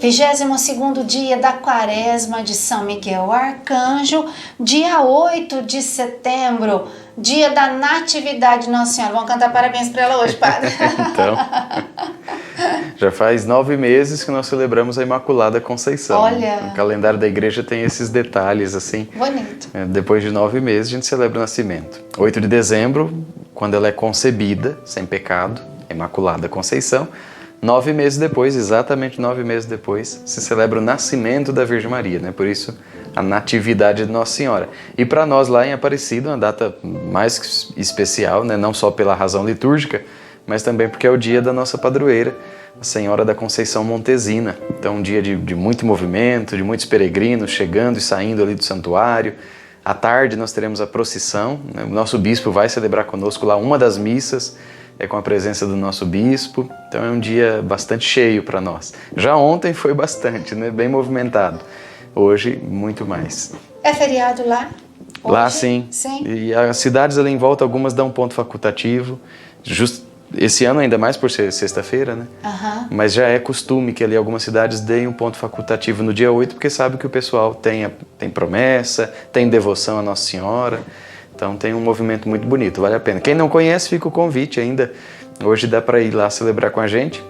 22º dia da Quaresma de São Miguel Arcanjo, dia 8 de setembro, dia da Natividade de Nossa Senhora. Vamos cantar parabéns para ela hoje, padre. Então, já faz 9 meses que nós celebramos a Imaculada Conceição. Olha. O calendário da igreja tem esses detalhes, assim. Bonito. Depois de 9 meses a gente celebra o nascimento. 8 de dezembro, quando ela é concebida, sem pecado, Imaculada Conceição. 9 meses depois, exatamente 9 meses depois, se celebra o nascimento da Virgem Maria, né? Por isso, a Natividade de Nossa Senhora. E para nós lá em Aparecida, uma data mais especial, né? Não só pela razão litúrgica, mas também porque é o dia da nossa padroeira, a Senhora da Conceição Montesina. Então, um dia de muito movimento, de muitos peregrinos chegando e saindo ali do santuário. À tarde nós teremos a procissão, né? O nosso bispo vai celebrar conosco lá uma das missas, com a presença do nosso bispo, então é um dia bastante cheio para nós. Já ontem foi bastante, né? Bem movimentado. Hoje, muito mais. É feriado lá? Hoje? Lá sim. E as cidades ali em volta, algumas dão ponto facultativo. Esse ano ainda mais por ser sexta-feira, né? Uhum. Mas já é costume que ali algumas cidades deem um ponto facultativo no dia 8, porque sabe que o pessoal tem promessa, tem devoção à Nossa Senhora. Então tem um movimento muito bonito, vale a pena. Quem não conhece, fica o convite ainda. Hoje dá para ir lá celebrar com a gente.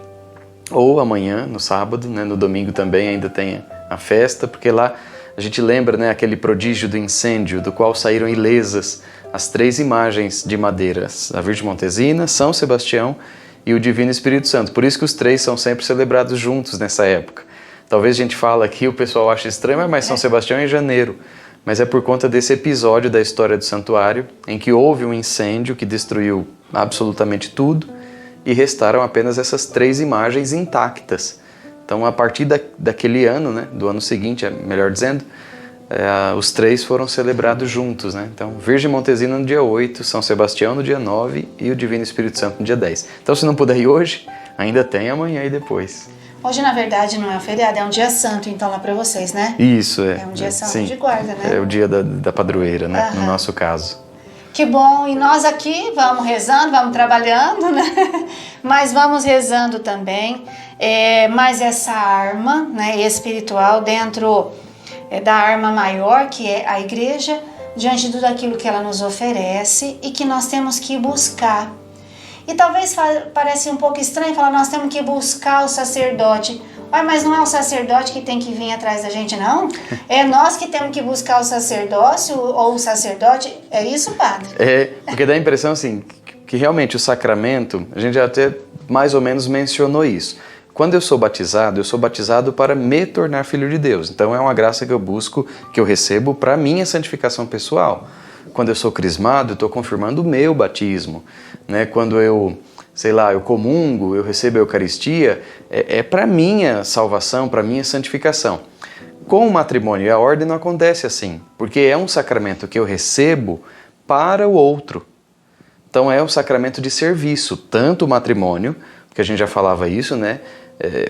Ou amanhã, no sábado, né? No domingo também ainda tem a festa, porque lá a gente lembra, né, aquele prodígio do incêndio, do qual saíram ilesas as 3 imagens de madeira, a Virgem Montesina, São Sebastião e o Divino Espírito Santo. Por isso que os 3 são sempre celebrados juntos nessa época. Talvez a gente fale aqui, o pessoal ache estranho, mas São Sebastião é em janeiro. Mas é por conta desse episódio da história do santuário, em que houve um incêndio que destruiu absolutamente tudo e restaram apenas essas 3 imagens intactas. Então, a partir daquele ano, né, do ano seguinte, melhor dizendo, os 3 foram celebrados juntos, né? Então, Virgem Montesina no dia 8, São Sebastião no dia 9 e o Divino Espírito Santo no dia 10. Então, se não puder ir hoje, ainda tem amanhã e depois. Hoje, na verdade, não é um feriado, é um dia santo, então, lá para vocês, né? Isso, é. É um dia santo sim, de guarda, né? É o dia da padroeira, né? Uhum. No nosso caso. Que bom, e nós aqui vamos rezando, vamos trabalhando, né? Mas vamos rezando também, mas essa arma, né, espiritual dentro da arma maior, que é a igreja, diante de tudo aquilo que ela nos oferece e que nós temos que buscar. E talvez pareça um pouco estranho falar, nós temos que buscar o sacerdote. Mas não é o sacerdote que tem que vir atrás da gente, não? É nós que temos que buscar o sacerdócio ou o sacerdote. É isso, padre? Porque dá a impressão, assim, que realmente o sacramento, a gente já até mais ou menos mencionou isso. Quando eu sou batizado para me tornar filho de Deus. Então é uma graça que eu busco, que eu recebo para minha santificação pessoal. Quando eu sou crismado, eu estou confirmando o meu batismo, né? Quando eu comungo, eu recebo a Eucaristia, é para minha salvação, para minha santificação. Com o matrimônio e a ordem não acontece assim, porque é um sacramento que eu recebo para o outro. Então é um sacramento de serviço, tanto o matrimônio, porque a gente já falava isso, né?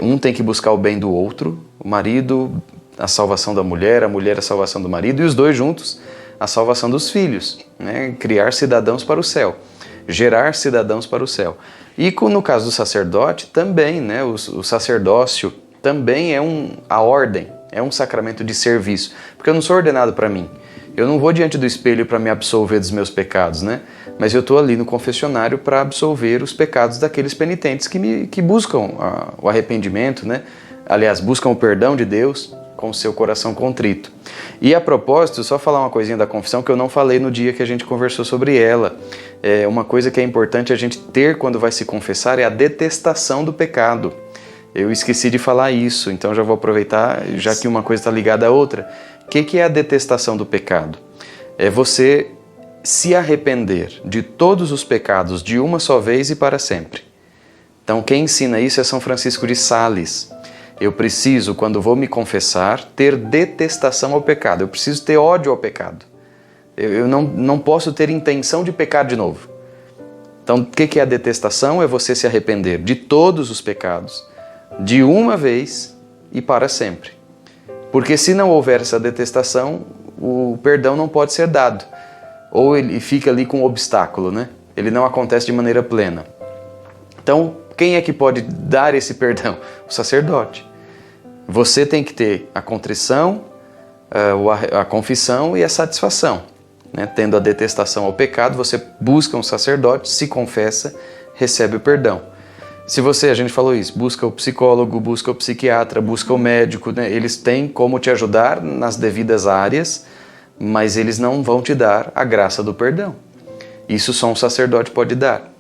Um tem que buscar o bem do outro, o marido a salvação da mulher, a mulher a salvação do marido, e os dois juntos a salvação dos filhos, né? Criar cidadãos para o céu, gerar cidadãos para o céu. E no caso do sacerdote também, né? O sacerdócio também a ordem, é um sacramento de serviço, porque eu não sou ordenado para mim. Eu não vou diante do espelho para me absolver dos meus pecados, né? Mas eu estou ali no confessionário para absolver os pecados daqueles penitentes que buscam o arrependimento, né? Aliás, buscam o perdão de Deus com o seu coração contrito. E a propósito, só falar uma coisinha da confissão que eu não falei no dia que a gente conversou sobre ela. Uma coisa que é importante a gente ter quando vai se confessar é a detestação do pecado. Eu esqueci de falar isso, então já vou aproveitar, já que uma coisa está ligada à outra. O que é a detestação do pecado? É você se arrepender de todos os pecados de uma só vez e para sempre. Então quem ensina isso é São Francisco de Sales. Eu preciso, quando vou me confessar, ter detestação ao pecado. Eu preciso ter ódio ao pecado. Eu não posso ter intenção de pecar de novo. Então, o que é a detestação? É você se arrepender de todos os pecados, de uma vez e para sempre. Porque se não houver essa detestação, o perdão não pode ser dado. Ou ele fica ali com um obstáculo, né? Ele não acontece de maneira plena. Então, quem é que pode dar esse perdão? O sacerdote. Você tem que ter a contrição, a confissão e a satisfação. Né? Tendo a detestação ao pecado, você busca um sacerdote, se confessa, recebe o perdão. Se você, a gente falou isso, busca o psicólogo, busca o psiquiatra, busca o médico, né? Eles têm como te ajudar nas devidas áreas, mas eles não vão te dar a graça do perdão. Isso só um sacerdote pode dar.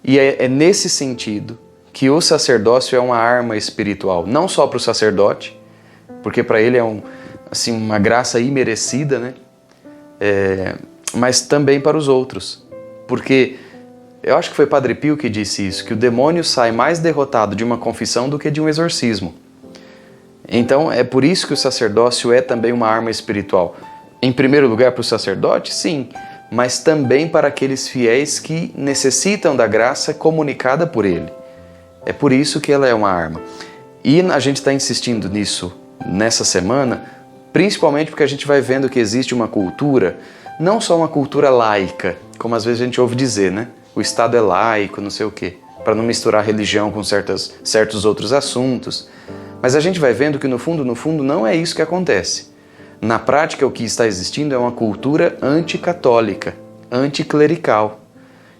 E é nesse sentido que o sacerdócio é uma arma espiritual, não só para o sacerdote, porque para ele é assim, uma graça imerecida, né? Mas também para os outros, porque eu acho que foi Padre Pio que disse isso, que o demônio sai mais derrotado de uma confissão do que de um exorcismo. Então é por isso que o sacerdócio é também uma arma espiritual. Em primeiro lugar para o sacerdote, sim, mas também para aqueles fiéis que necessitam da graça comunicada por ele. É por isso que ela é uma arma. E a gente está insistindo nisso nessa semana, principalmente porque a gente vai vendo que existe uma cultura, não só uma cultura laica, como às vezes a gente ouve dizer, né? O Estado é laico, não sei o quê, para não misturar religião com certos outros assuntos. Mas a gente vai vendo que no fundo, não é isso que acontece. Na prática, o que está existindo é uma cultura anticatólica, anticlerical.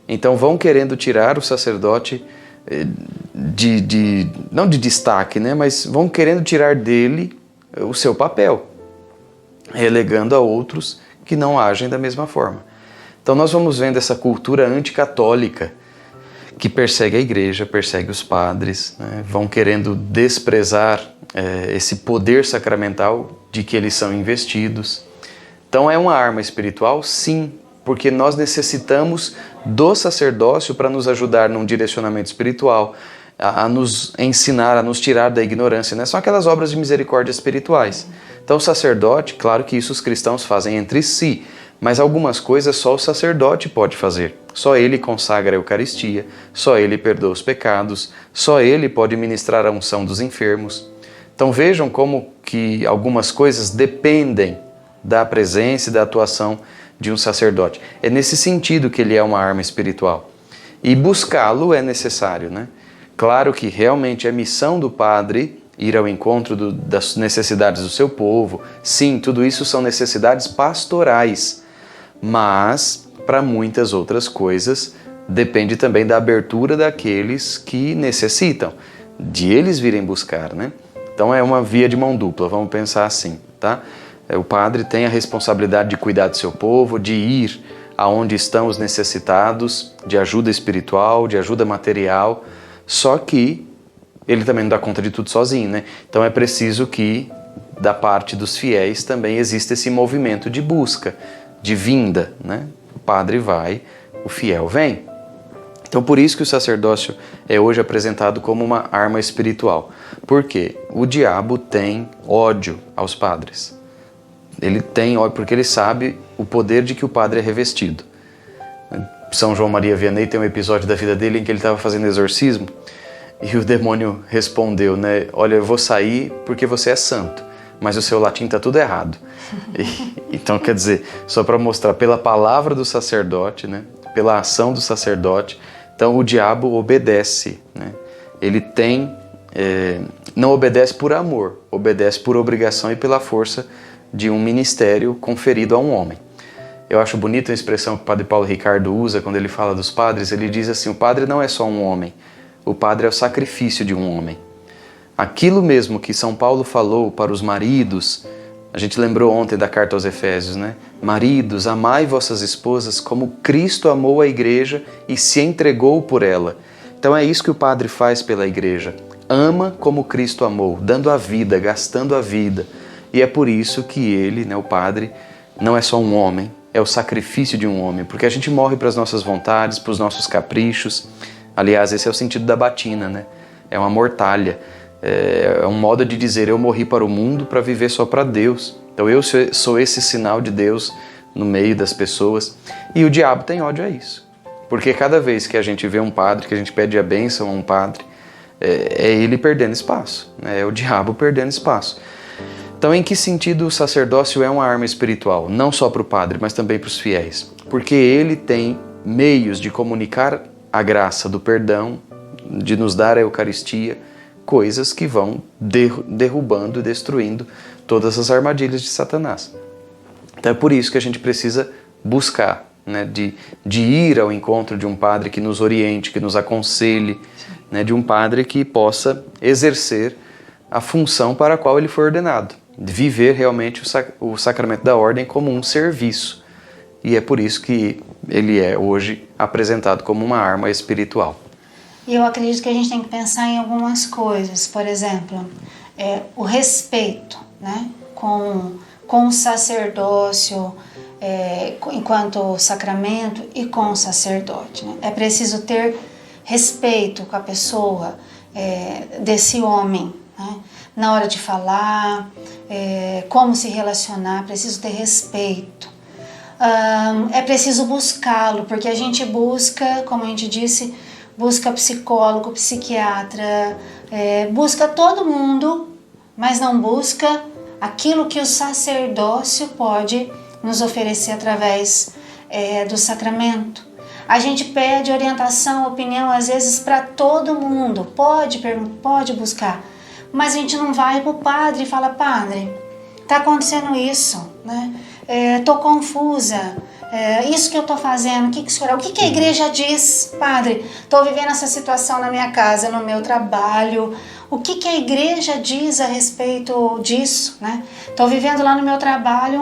Então vão querendo tirar o sacerdote não de destaque, né? Mas vão querendo tirar dele o seu papel, relegando a outros que não agem da mesma forma. Então nós vamos vendo essa cultura anticatólica que persegue a igreja, persegue os padres, né? Vão querendo desprezar esse poder sacramental de que eles são investidos. Então é uma arma espiritual, sim, porque nós necessitamos do sacerdócio para nos ajudar num direcionamento espiritual, a nos ensinar, a nos tirar da ignorância, né? São aquelas obras de misericórdia espirituais. Então o sacerdote, claro que isso os cristãos fazem entre si, mas algumas coisas só o sacerdote pode fazer. Só ele consagra a Eucaristia, só ele perdoa os pecados, só ele pode ministrar a unção dos enfermos. Então vejam como que algumas coisas dependem da presença e da atuação de um sacerdote. É nesse sentido que ele é uma arma espiritual. E buscá-lo é necessário, né? Claro que realmente é missão do padre ir ao encontro das necessidades do seu povo. Sim, tudo isso são necessidades pastorais. Mas, para muitas outras coisas, depende também da abertura daqueles que necessitam, de eles virem buscar, né? Então é uma via de mão dupla, vamos pensar assim, tá? O padre tem a responsabilidade de cuidar do seu povo, de ir aonde estão os necessitados, de ajuda espiritual, de ajuda material, só que ele também não dá conta de tudo sozinho, né? Então é preciso que, da parte dos fiéis, também exista esse movimento de busca, de vinda, né? O padre vai, o fiel vem. Então por isso que o sacerdócio é hoje apresentado como uma arma espiritual. Por quê? O diabo tem ódio aos padres. Ele tem ódio porque ele sabe o poder de que o padre é revestido. São João Maria Vianney tem um episódio da vida dele em que ele estava fazendo exorcismo e o demônio respondeu, né? Olha, eu vou sair porque você é santo, mas o seu latim está tudo errado. Então, quer dizer, só para mostrar, pela palavra do sacerdote, né? Pela ação do sacerdote, então o diabo obedece, né? Ele não obedece por amor, obedece por obrigação e pela força de um ministério conferido a um homem. Eu acho bonita a expressão que o padre Paulo Ricardo usa quando ele fala dos padres. Ele diz assim, o padre não é só um homem, o padre é o sacrifício de um homem. Aquilo mesmo que São Paulo falou para os maridos, a gente lembrou ontem da carta aos Efésios, né? Maridos, amai vossas esposas como Cristo amou a igreja e se entregou por ela. Então é isso que o padre faz pela igreja. Ama como Cristo amou, dando a vida, gastando a vida. E é por isso que ele, né, o padre, não é só um homem, é o sacrifício de um homem. Porque a gente morre para as nossas vontades, para os nossos caprichos. Aliás, esse é o sentido da batina, né? É uma mortalha. É um modo de dizer, eu morri para o mundo para viver só para Deus. Então eu sou esse sinal de Deus no meio das pessoas. E o diabo tem ódio a isso. Porque cada vez que a gente vê um padre, que a gente pede a bênção a um padre, é ele perdendo espaço, né? É o diabo perdendo espaço. Então, em que sentido o sacerdócio é uma arma espiritual? Não só para o padre, mas também para os fiéis. Porque ele tem meios de comunicar a graça do perdão, de nos dar a Eucaristia, coisas que vão derrubando e destruindo todas as armadilhas de Satanás. Então é por isso que a gente precisa buscar, né, de ir ao encontro de um padre que nos oriente, que nos aconselhe, né, de um padre que possa exercer a função para a qual ele foi ordenado, de viver realmente o sacramento da ordem como um serviço. E é por isso que ele é hoje apresentado como uma arma espiritual. E eu acredito que a gente tem que pensar em algumas coisas, por exemplo, o respeito, né, com o sacerdócio, enquanto sacramento e com o sacerdote, né? É preciso ter respeito com a pessoa desse homem, né? Na hora de falar, como se relacionar, preciso ter respeito. É preciso buscá-lo, porque a gente busca, como a gente disse, busca psicólogo, psiquiatra, busca todo mundo, mas não busca aquilo que o sacerdócio pode nos oferecer através do sacramento. A gente pede orientação, opinião, às vezes para todo mundo, pode buscar, mas a gente não vai para o padre e fala: padre, está acontecendo isso, né? Estou confusa, isso que eu estou fazendo, o que a igreja diz, padre? Estou vivendo essa situação na minha casa, no meu trabalho, o que a igreja diz a respeito disso, né? Estou vivendo lá no meu trabalho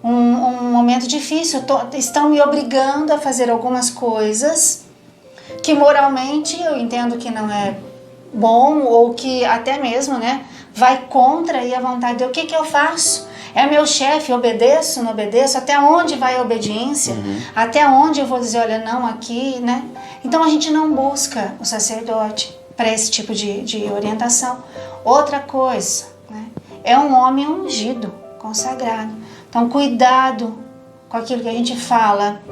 um momento difícil, estão me obrigando a fazer algumas coisas que moralmente eu entendo que não é bom, ou que até mesmo, né, vai contra aí a vontade de Deus. O que eu faço? É meu chefe, obedeço, não obedeço? Até onde vai a obediência? Até onde eu vou dizer, olha, não aqui, né? Então a gente não busca o sacerdote para esse tipo de orientação. Outra coisa, né, é um homem ungido, consagrado. Então cuidado com aquilo que a gente fala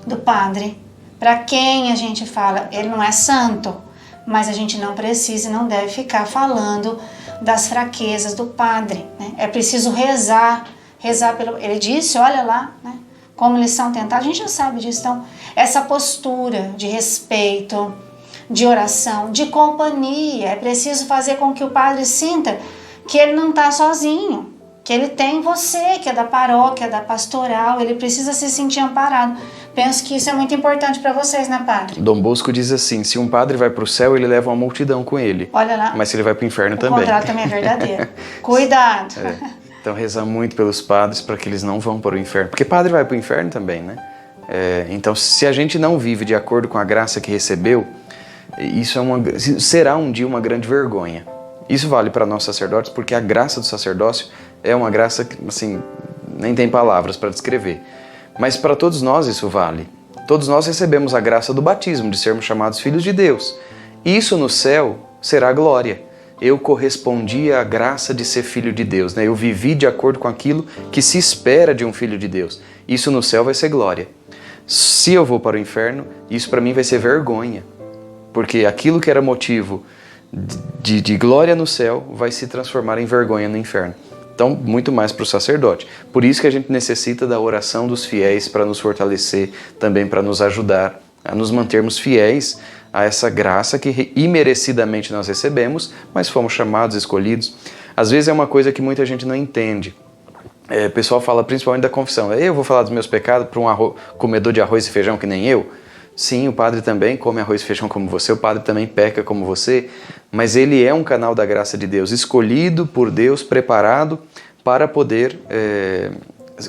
do padre. Para quem a gente fala, ele não é santo, mas a gente não precisa e não deve ficar falando das fraquezas do padre, né? É preciso rezar pelo... Ele disse, olha lá, né, como eles são tentados, a gente já sabe disso. Então, essa postura de respeito, de oração, de companhia, é preciso fazer com que o padre sinta que ele não está sozinho, que ele tem você, que é da paróquia, da pastoral, ele precisa se sentir amparado. Penso que isso é muito importante para vocês, né, padre? Dom Bosco diz assim: se um padre vai para o céu, ele leva uma multidão com ele. Olha lá. Mas se ele vai para o inferno também. O contrário também é verdadeiro. Cuidado. Então rezar muito pelos padres para que eles não vão para o inferno. Porque padre vai para o inferno também, né? Então, se a gente não vive de acordo com a graça que recebeu, isso será um dia uma grande vergonha. Isso vale para nós sacerdotes, porque a graça do sacerdócio é uma graça que, assim, nem tem palavras para descrever. Mas para todos nós isso vale. Todos nós recebemos a graça do batismo, de sermos chamados filhos de Deus. Isso no céu será glória. Eu correspondi à graça de ser filho de Deus, né? Eu vivi de acordo com aquilo que se espera de um filho de Deus. Isso no céu vai ser glória. Se eu vou para o inferno, isso para mim vai ser vergonha. Porque aquilo que era motivo de glória no céu vai se transformar em vergonha no inferno. Então, muito mais para o sacerdote. Por isso que a gente necessita da oração dos fiéis para nos fortalecer, também para nos ajudar a nos mantermos fiéis a essa graça que imerecidamente nós recebemos, mas fomos chamados, escolhidos. Às vezes é uma coisa que muita gente não entende. O pessoal fala principalmente da confissão. Eu vou falar dos meus pecados para um comedor de arroz e feijão que nem eu? Sim, o padre também come arroz e feijão como você, o padre também peca como você, mas ele é um canal da graça de Deus, escolhido por Deus, preparado para poder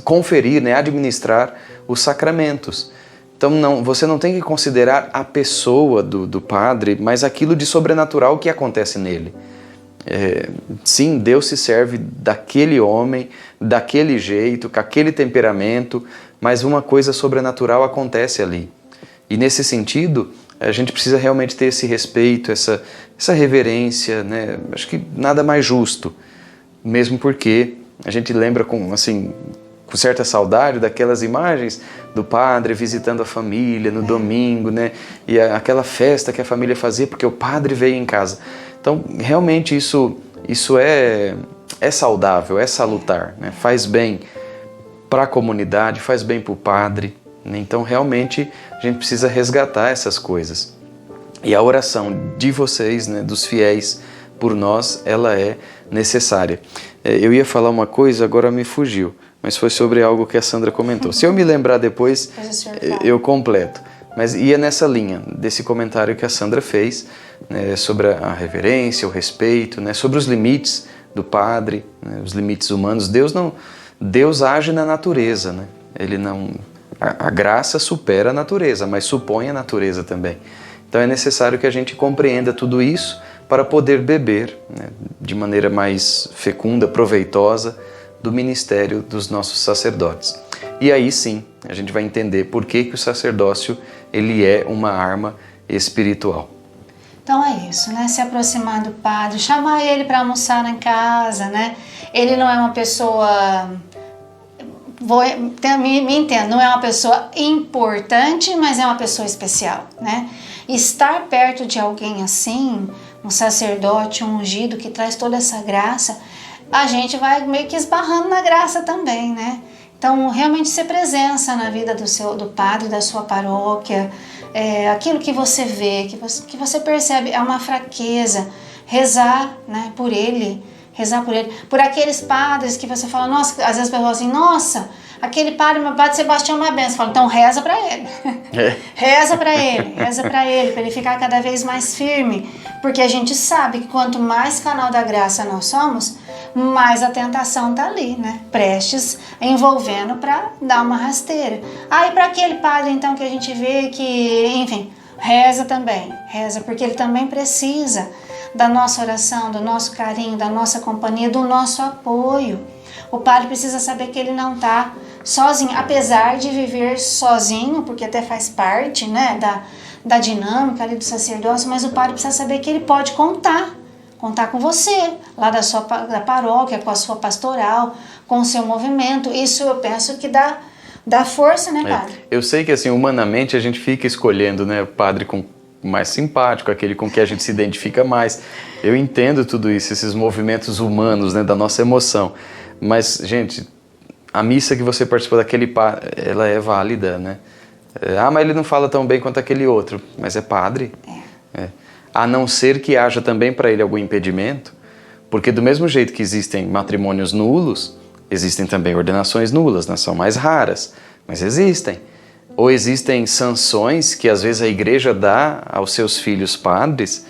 conferir, né, administrar os sacramentos. Então você não tem que considerar a pessoa do padre, mas aquilo de sobrenatural que acontece nele. Sim, Deus se serve daquele homem, daquele jeito, com aquele temperamento, mas uma coisa sobrenatural acontece ali. E nesse sentido, a gente precisa realmente ter esse respeito, essa reverência, né? Acho que nada mais justo, mesmo porque a gente lembra com certa saudade daquelas imagens do padre visitando a família no domingo, né? E aquela festa que a família fazia porque o padre veio em casa. Então, realmente isso é saudável, é salutar, né? Faz bem para a comunidade, faz bem para o padre. Então, realmente, a gente precisa resgatar essas coisas. E a oração de vocês, né, dos fiéis, por nós, ela é necessária. Eu ia falar uma coisa, agora me fugiu, mas foi sobre algo que a Sandra comentou. Se eu me lembrar depois, eu completo. Mas ia nessa linha, desse comentário que a Sandra fez, né, sobre a reverência, o respeito, né, sobre os limites do padre, né, os limites humanos. Deus age na natureza, né? Ele não, a graça supera a natureza, mas supõe a natureza também. Então é necessário que a gente compreenda tudo isso para poder beber, né, de maneira mais fecunda, proveitosa, do ministério dos nossos sacerdotes. E aí sim, a gente vai entender por que o sacerdócio ele é uma arma espiritual. Então é isso, né? Se aproximar do padre, chamar ele para almoçar em casa, né? Ele não é uma pessoa... me entendo, não é uma pessoa importante, mas é uma pessoa especial, né? Estar perto de alguém assim, um sacerdote, um ungido que traz toda essa graça, a gente vai meio que esbarrando na graça também, né? Então, realmente ser presença na vida do padre, da sua paróquia, aquilo que você vê, que você percebe é uma fraqueza, rezar, né, por ele, por aqueles padres que você fala, nossa, às vezes a pessoa assim, nossa, aquele padre, meu padre Sebastião é uma benção. Fala, então reza para ele. Reza para ele ficar cada vez mais firme, porque a gente sabe que quanto mais canal da graça nós somos, mais a tentação tá ali, né? Prestes, envolvendo para dar uma rasteira. Aí para aquele padre então que a gente vê que, enfim, reza também, porque ele também precisa da nossa oração, do nosso carinho, da nossa companhia, do nosso apoio. O padre precisa saber que ele não está sozinho, apesar de viver sozinho, porque até faz parte, né, da dinâmica ali do sacerdócio, mas o padre precisa saber que ele pode contar com você, lá da paróquia, com a sua pastoral, com o seu movimento. Isso eu penso que dá força, né, padre? Eu sei que assim, humanamente a gente fica escolhendo, né, o padre mais simpático, aquele com que a gente se identifica mais. Eu entendo tudo isso, esses movimentos humanos, né, da nossa emoção. Mas, gente, a missa que você participou daquele padre, ela é válida, né? Mas ele não fala tão bem quanto aquele outro. Mas é padre. A não ser que haja também para ele algum impedimento, porque do mesmo jeito que existem matrimônios nulos, existem também ordenações nulas, né? São mais raras, mas existem. Ou existem sanções que às vezes a igreja dá aos seus filhos padres,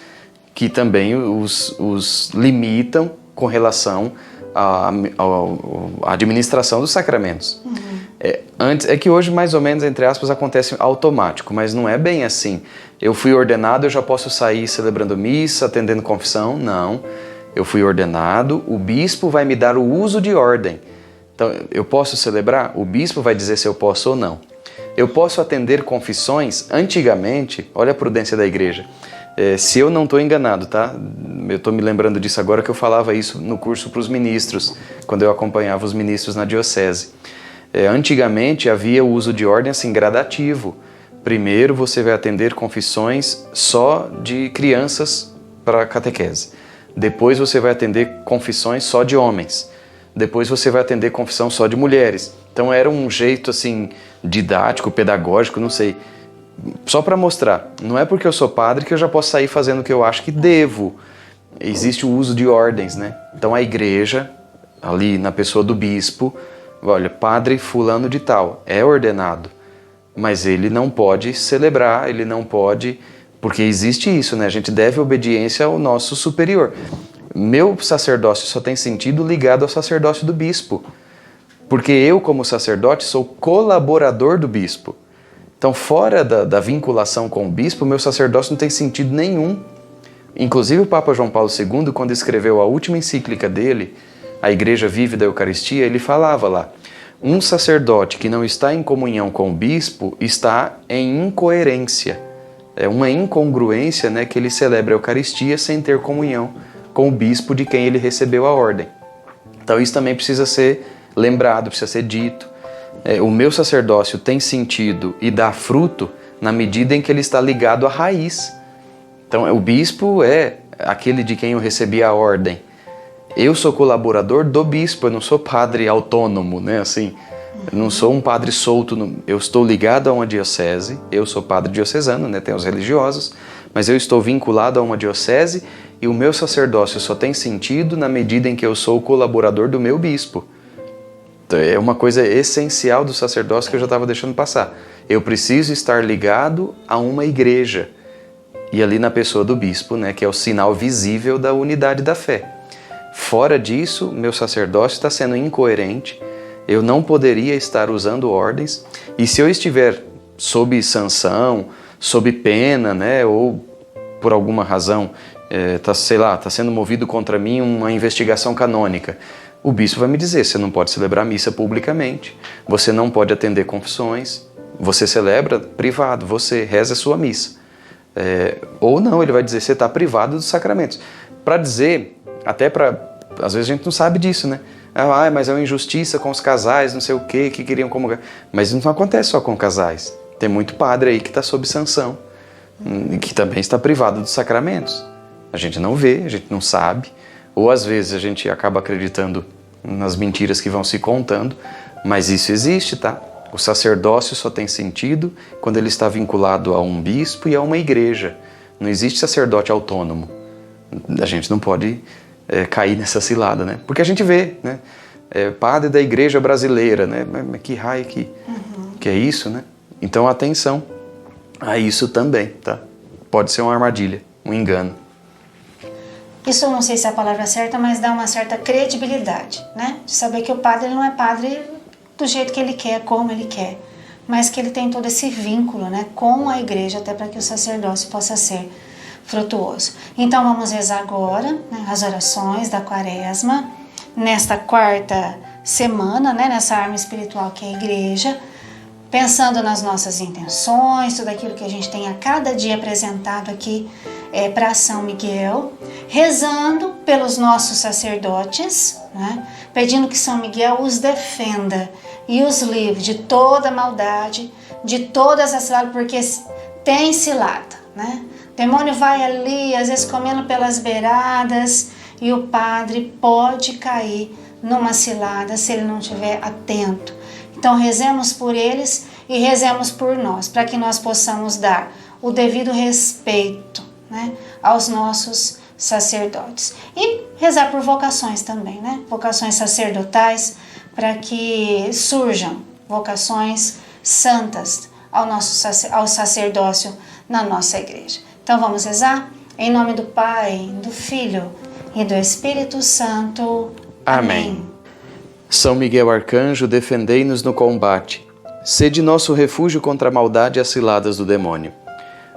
que também os limitam com relação à administração dos sacramentos. É que hoje, mais ou menos, entre aspas, acontece automático, mas não é bem assim. Eu fui ordenado, eu já posso sair celebrando missa, atendendo confissão? Não. Eu fui ordenado, o bispo vai me dar o uso de ordem. Então, eu posso celebrar? O bispo vai dizer se eu posso ou não. Eu posso atender confissões? Antigamente, olha a prudência da igreja. Se eu não estou enganado, tá? Eu estou me lembrando disso agora que eu falava isso no curso para os ministros, quando eu acompanhava os ministros na diocese. Antigamente havia o uso de ordem assim, gradativo. Primeiro você vai atender confissões só de crianças para catequese. Depois você vai atender confissões só de homens. Depois você vai atender confissão só de mulheres. Então era um jeito assim didático, pedagógico, não sei. Só para mostrar, não é porque eu sou padre que eu já posso sair fazendo o que eu acho que devo. Existe o uso de ordens, né? Então a igreja, ali na pessoa do bispo, olha, padre fulano de tal, é ordenado, mas ele não pode celebrar, ele não pode, porque existe isso, né? A gente deve obediência ao nosso superior. Meu sacerdócio só tem sentido ligado ao sacerdócio do bispo, porque eu, como sacerdote, sou colaborador do bispo. Então, fora da vinculação com o bispo, meu sacerdócio não tem sentido nenhum. Inclusive, o Papa João Paulo II, quando escreveu a última encíclica dele, A Igreja Vive da Eucaristia, ele falava lá, um sacerdote que não está em comunhão com o bispo está em incoerência. É uma incongruência, né, que ele celebra a Eucaristia sem ter comunhão com o bispo de quem ele recebeu a ordem. Então, isso também precisa ser lembrado, precisa ser dito. O meu sacerdócio tem sentido e dá fruto na medida em que ele está ligado à raiz. Então, o bispo é aquele de quem eu recebi a ordem. Eu sou colaborador do bispo, eu não sou padre autônomo, né? Assim, eu não sou um padre solto. Eu estou ligado a uma diocese, eu sou padre diocesano, né? Tem os religiosos, mas eu estou vinculado a uma diocese e o meu sacerdócio só tem sentido na medida em que eu sou o colaborador do meu bispo. Então, é uma coisa essencial do sacerdócio que eu já estava deixando passar. Eu preciso estar ligado a uma igreja. E ali na pessoa do bispo, né, que é o sinal visível da unidade da fé. Fora disso, meu sacerdócio está sendo incoerente, eu não poderia estar usando ordens, e se eu estiver sob sanção, sob pena, né, ou por alguma razão, tá sendo movido contra mim uma investigação canônica, o bispo vai me dizer, você não pode celebrar missa publicamente, você não pode atender confissões, você celebra privado, você reza a sua missa. Ou não, ele vai dizer, você está privado dos sacramentos. Para dizer, às vezes a gente não sabe disso, né? Mas é uma injustiça com os casais, não sei o quê, que queriam comungar. Mas isso não acontece só com casais. Tem muito padre aí que está sob sanção, e que também está privado dos sacramentos. A gente não vê, a gente não sabe, ou às vezes a gente acaba acreditando nas mentiras que vão se contando, mas isso existe, tá? O sacerdócio só tem sentido quando ele está vinculado a um bispo e a uma igreja. Não existe sacerdote autônomo. A gente não pode cair nessa cilada, né? Porque a gente vê, né? Padre da igreja brasileira, né? Mas que raio que é isso, né? Então atenção a isso também, tá? Pode ser uma armadilha, um engano. Isso eu não sei se é a palavra certa, mas dá uma certa credibilidade, né? De saber que o padre ele não é padre do jeito que ele quer, como ele quer, mas que ele tem todo esse vínculo, né, com a igreja, até para que o sacerdócio possa ser frutuoso. Então vamos rezar agora, né, as orações da Quaresma, nesta quarta semana, né, nessa arma espiritual que é a igreja, pensando nas nossas intenções, tudo aquilo que a gente tem a cada dia apresentado aqui para São Miguel, rezando pelos nossos sacerdotes, né, pedindo que São Miguel os defenda e os livre de toda maldade, de todas as ciladas, porque tem cilada, né? O demônio vai ali, às vezes comendo pelas beiradas, e o padre pode cair numa cilada se ele não estiver atento. Então rezemos por eles e rezemos por nós, para que nós possamos dar o devido respeito, né, aos nossos sacerdotes. E rezar por vocações também, né? Vocações sacerdotais, para que surjam vocações santas ao sacerdócio na nossa igreja. Então vamos rezar? Em nome do Pai, do Filho e do Espírito Santo. Amém. São Miguel Arcanjo, defendei-nos no combate. Sede nosso refúgio contra a maldade e as ciladas do demônio.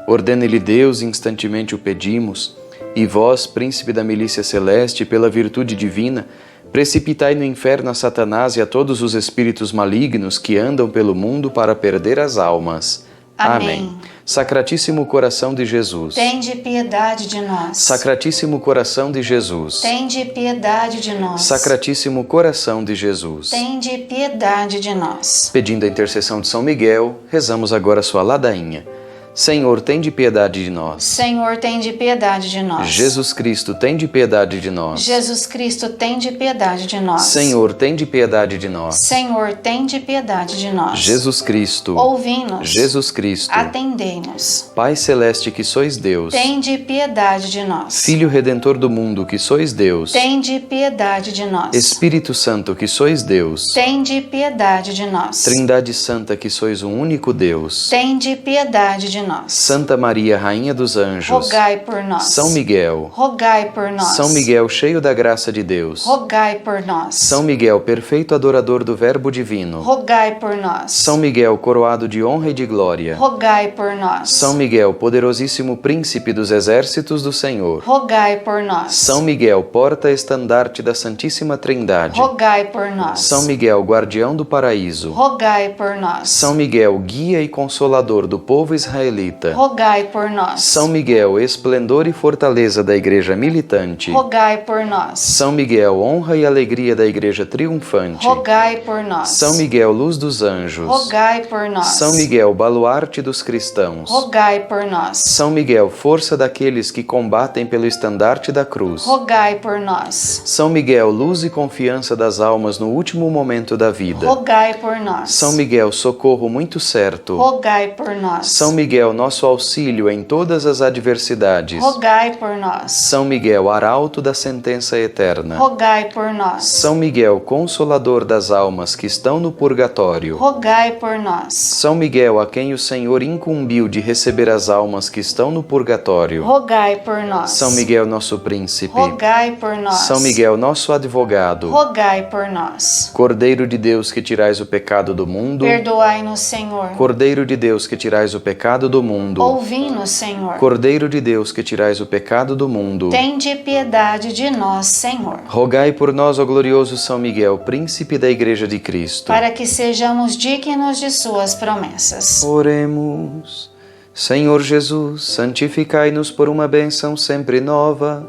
Ordene-lhe Deus, instantemente o pedimos, e vós, príncipe da milícia celeste, pela virtude divina, precipitai no inferno a Satanás e a todos os espíritos malignos que andam pelo mundo para perder as almas. Amém. Sacratíssimo coração de Jesus, tende piedade de nós. Sacratíssimo coração de Jesus, tende piedade de nós. Sacratíssimo coração de Jesus, tende piedade de nós. Pedindo a intercessão de São Miguel, rezamos agora a sua ladainha. Senhor, tende piedade de nós. Senhor, tende piedade de nós. Jesus Cristo, tende piedade de nós. Jesus Cristo, tende piedade de nós. Senhor, tende piedade de nós. Senhor, tende piedade de nós. Jesus Cristo, ouvi-nos. Jesus Cristo, atendei-nos. Pai celeste que sois Deus, tende piedade de nós. Filho redentor do mundo que sois Deus, tende piedade de nós. Espírito Santo que sois Deus, tende piedade de nós. Trindade Santa que sois um único Deus, tende piedade de nós. Santa Maria, Rainha dos Anjos, rogai por nós. São Miguel, rogai por nós. São Miguel, cheio da graça de Deus, rogai por nós. São Miguel, perfeito adorador do Verbo divino, rogai por nós. São Miguel, coroado de honra e de glória, rogai por nós. São Miguel, poderosíssimo príncipe dos exércitos do Senhor, rogai por nós. São Miguel, porta-estandarte da Santíssima Trindade, rogai por nós. São Miguel, guardião do paraíso, rogai por nós. São Miguel, guia e consolador do povo israelita, rogai por nós. São Miguel, esplendor e fortaleza da igreja militante, rogai por nós. São Miguel, honra e alegria da igreja triunfante, rogai por nós. São Miguel, luz dos anjos, rogai por nós. São Miguel, baluarte dos cristãos, rogai por nós. São Miguel, força daqueles que combatem pelo estandarte da cruz, rogai por nós. São Miguel, luz e confiança das almas no último momento da vida, rogai por nós. São Miguel, socorro muito certo, rogai por nós. São Miguel, Miguel, nosso auxílio em todas as adversidades. rogai por nós. São Miguel, arauto da sentença eterna. Rogai por nós. São Miguel, consolador das almas que estão no purgatório. Rogai por nós. São Miguel, a quem o Senhor incumbiu de receber as almas que estão no purgatório. Rogai por nós. São Miguel, nosso príncipe. rogai por nós. São Miguel, nosso advogado. rogai por nós. Cordeiro de Deus, que tirais o pecado do mundo. Perdoai-nos, Senhor. Cordeiro de Deus, que tirais o pecado do mundo. Ouvi-nos, Senhor. Cordeiro de Deus, que tirais o pecado do mundo. Tende piedade de nós, Senhor. Rogai por nós, ó glorioso São Miguel, príncipe da Igreja de Cristo. Para que sejamos dignos de suas promessas. Oremos. Senhor Jesus, santificai-nos por uma bênção sempre nova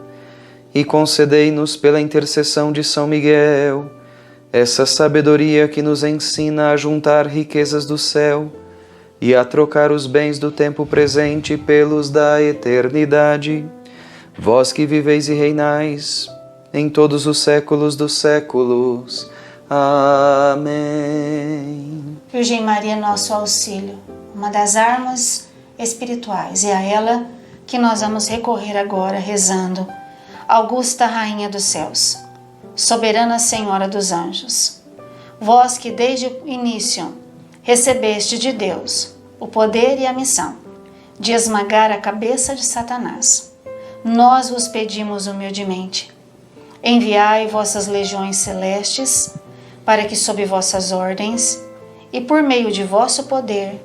e concedei-nos pela intercessão de São Miguel essa sabedoria que nos ensina a juntar riquezas do céu e a trocar os bens do tempo presente pelos da eternidade. Vós que viveis e reinais em todos os séculos dos séculos. Amém. Virgem Maria, nosso auxílio, uma das armas espirituais, é a ela que nós vamos recorrer agora rezando. Augusta Rainha dos Céus, soberana Senhora dos Anjos, vós que desde o início recebeste de Deus o poder e a missão de esmagar a cabeça de Satanás, nós vos pedimos humildemente, enviai vossas legiões celestes para que sob vossas ordens e por meio de vosso poder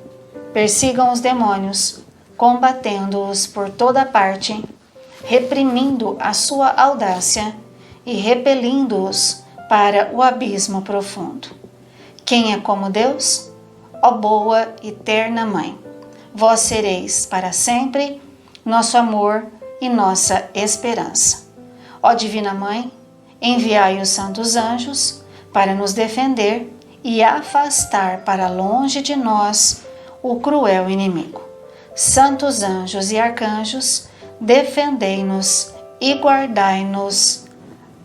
persigam os demônios, combatendo-os por toda parte, reprimindo a sua audácia e repelindo-os para o abismo profundo. Quem é como Deus? Ó boa e terna Mãe, vós sereis para sempre nosso amor e nossa esperança. Ó Divina Mãe, enviai os santos anjos para nos defender e afastar para longe de nós o cruel inimigo. Santos anjos e arcanjos, defendei-nos e guardai-nos.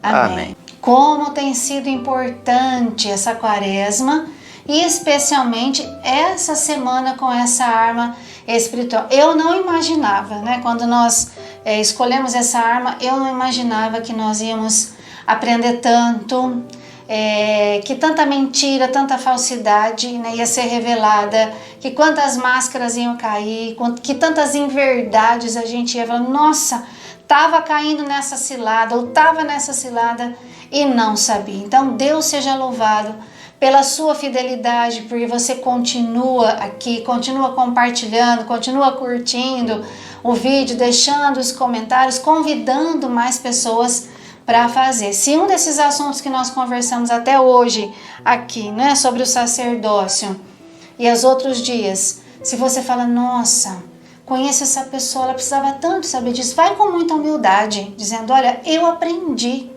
Amém. Como tem sido importante essa quaresma e especialmente essa semana com essa arma espiritual. Eu não imaginava, né? Quando nós escolhemos essa arma, eu não imaginava que nós íamos aprender tanto, que tanta mentira, tanta falsidade, né, ia ser revelada, que quantas máscaras iam cair, que tantas inverdades a gente ia falar, nossa, estava caindo nessa cilada ou estava nessa cilada e não sabia. Então Deus seja louvado pela sua fidelidade, porque você continua aqui, continua compartilhando, continua curtindo o vídeo, deixando os comentários, convidando mais pessoas para fazer. Se um desses assuntos que nós conversamos até hoje aqui, né, sobre o sacerdócio e os outros dias, se você fala, nossa, conheço essa pessoa, ela precisava tanto saber disso, vai com muita humildade, dizendo, olha, eu aprendi,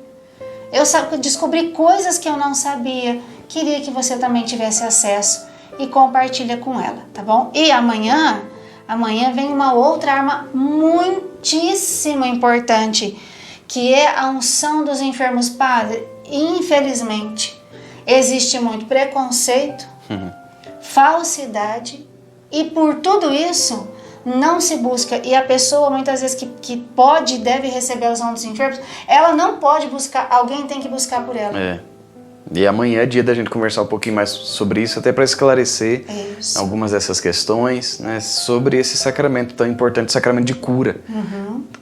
eu descobri coisas que eu não sabia, queria que você também tivesse acesso e compartilha com ela, tá bom? E amanhã vem uma outra arma muitíssimo importante, que é a unção dos enfermos. Padre, infelizmente, existe muito preconceito, falsidade, e por tudo isso não se busca, e a pessoa muitas vezes que pode e deve receber a unção dos enfermos, ela não pode buscar, alguém tem que buscar por ela. E amanhã é dia da gente conversar um pouquinho mais sobre isso, até para esclarecer algumas dessas questões, né, sobre esse sacramento tão importante, sacramento de cura.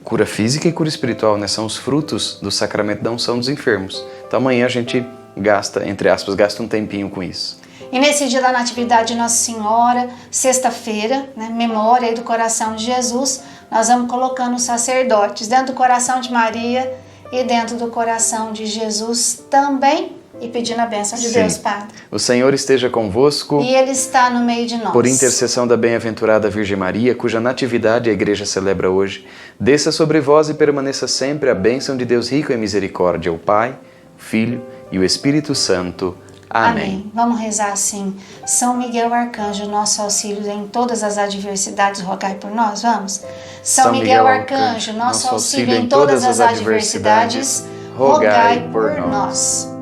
Cura física e cura espiritual, né, são os frutos do sacramento da unção dos enfermos. Então amanhã a gente gasta, entre aspas, gasta um tempinho com isso. E nesse dia da Natividade de Nossa Senhora, sexta-feira, né, memória aí do coração de Jesus, nós vamos colocando os sacerdotes dentro do coração de Maria e dentro do coração de Jesus também, e pedindo a bênção de Deus, Padre. O Senhor esteja convosco. E Ele está no meio de nós. Por intercessão da bem-aventurada Virgem Maria, cuja natividade a Igreja celebra hoje, desça sobre vós e permaneça sempre a bênção de Deus rico em misericórdia, o Pai, o Filho e o Espírito Santo. Amém. Vamos rezar assim. São Miguel Arcanjo, nosso auxílio em todas as adversidades, rogai por nós, vamos? São Miguel Arcanjo, nosso auxílio em todas as adversidades, rogai por nós.